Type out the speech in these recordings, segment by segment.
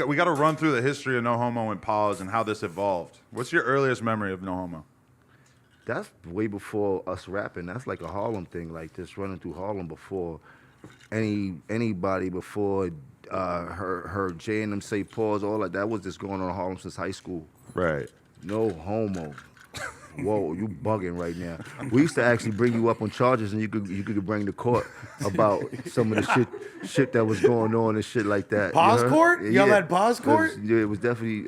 we got to run through the history of No Homo and Pause and how this evolved. What's your earliest memory of No Homo? That's way before us rapping. That's like a Harlem thing, like just running through Harlem before anybody before heard Jay and them say pause, all that was just going on in Harlem since high school. Right. No Homo. Whoa, you bugging right now. We used to actually bring you up on charges, and you could bring the court about some of the shit that was going on and shit like that. Pause court? Y'all had pause court? It was definitely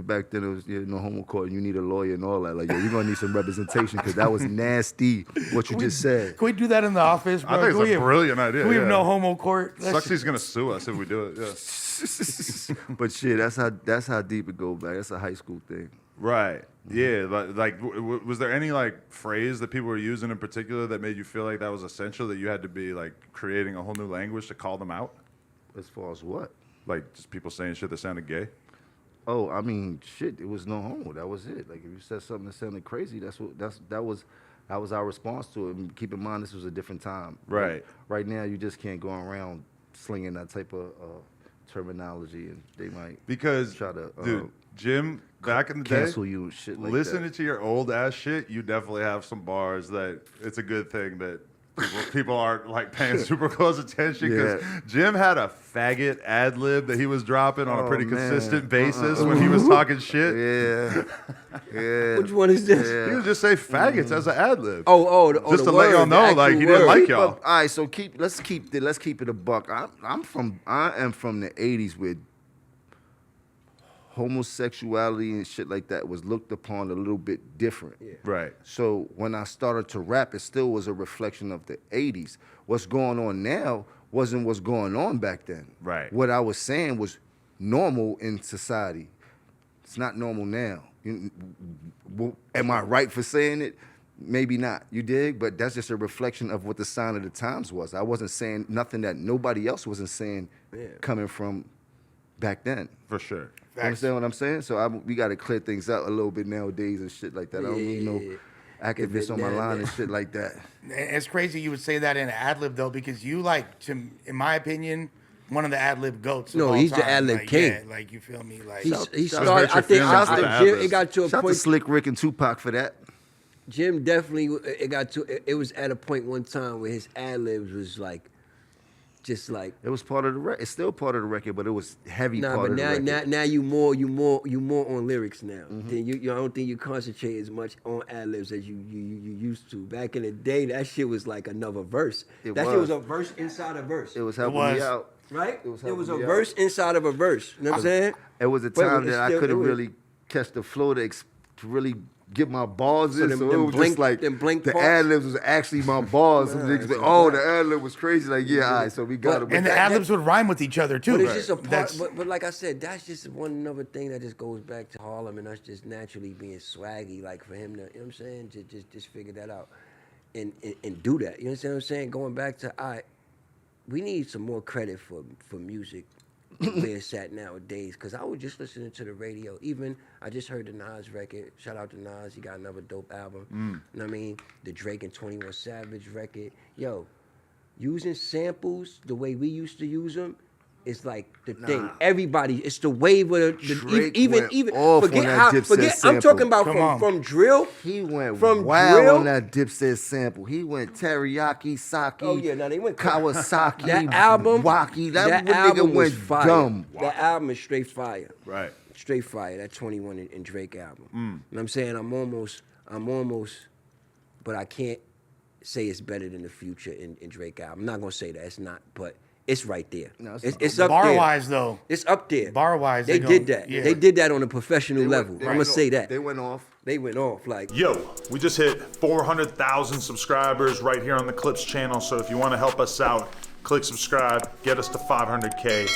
back then it was no homo court, and you need a lawyer and all that. Like, you're gonna need some representation because that was nasty what you just said. Can we do that in the office, bro? I think it's a brilliant idea. Can we have no homo court? Suxy's gonna sue us if we do it. Yeah. But shit, that's how deep it goes back. That's a high school thing. Right. Yeah. Was there any like phrase that people were using in particular that made you feel like that was essential, that you had to be like creating a whole new language to call them out? As far as what? Like just people saying shit that sounded gay? Oh, I mean, shit. It was no homo. That was it. Like if you said something that sounded crazy, that was our response to it. And keep in mind, this was a different time. Right. Like, right now, you just can't go around slinging that type of terminology, and they might try to dude, Jim, back in the cancel day, you and shit like listening that. to your old ass shit, you definitely have some bars that it's a good thing that people aren't like paying super close attention, because Jim had a faggot ad lib that he was dropping on a pretty consistent basis when he was talking shit. Yeah. Which one is this? He would just say faggots as an ad lib. Just to let y'all know, like he didn't like y'all. All right, so let's keep it a buck. I am from the '80s where homosexuality and shit like that was looked upon a little bit different. Yeah. Right. So when I started to rap, it still was a reflection of the '80s. What's going on now wasn't what's going on back then. Right. What I was saying was normal in society. It's not normal now. Am I right for saying it? Maybe not. You dig? But that's just a reflection of what the sign of the times was. I wasn't saying nothing that nobody else wasn't saying coming from back then. For sure. You understand what I'm saying? So we got to clear things out a little bit nowadays and shit like that. I don't need no activists on my line and shit like that. It's crazy you would say that in an ad lib though, because you in my opinion, one of the ad lib goats. No, he's the ad lib king. Yeah, like you feel me? Like he started. I think Jim, it got to a Shout point. to Slick Rick and Tupac for that. Jim definitely. It was at a point one time where his ad libs was like. Just like it was part of the record. It's still part of the record, but it was heavy part of the record. Now you more on lyrics now. Then I don't think you concentrate as much on ad libs as you used to. Back in the day, that shit was like another verse. Shit was a verse inside a verse. It was helping me out. Right? It was a verse inside of a verse. You know what I'm saying? It was a time that I couldn't really catch the flow to really get my bars in, so it was just like the ad-libs was actually my bars. Some niggas like, the ad-lib was crazy. Like, all right, so we got it. And the ad-libs would rhyme with each other, too. But it's just a part, but like I said, that's just one other thing that just goes back to Harlem and us just naturally being swaggy, like for him to, you know what I'm saying, just figure that out and do that. You understand what I'm saying? Going back to, we need some more credit for music where it's at nowadays, because I was just listening to the radio. Even I just heard the Nas record. Shout out to Nas, he got another dope album. You know what I mean? The Drake and 21 Savage record. Yo, using samples the way we used to use them is like the thing. Everybody, it's the wave of even forget. I'm talking about from drill. He went from wild drill on that Dipset sample. He went teriyaki, sake. Oh yeah, now they went Kawasaki. That album, Waki. That album nigga was went fire. dumb. That album is straight fire. Right. Straight fire. That 21 and Drake album. You know what I'm saying? I'm almost, but I can't say it's better than the Future in Drake album. I'm not gonna say that. It's not, but it's right there. No, it's up there. Bar-wise, though. It's up there. Bar-wise, they did that. Yeah. They did that on a professional level. I'm gonna say that. They went off. They went off. Like, yo, we just hit 400,000 subscribers right here on the Clips channel. So if you want to help us out, click subscribe, get us to 500K.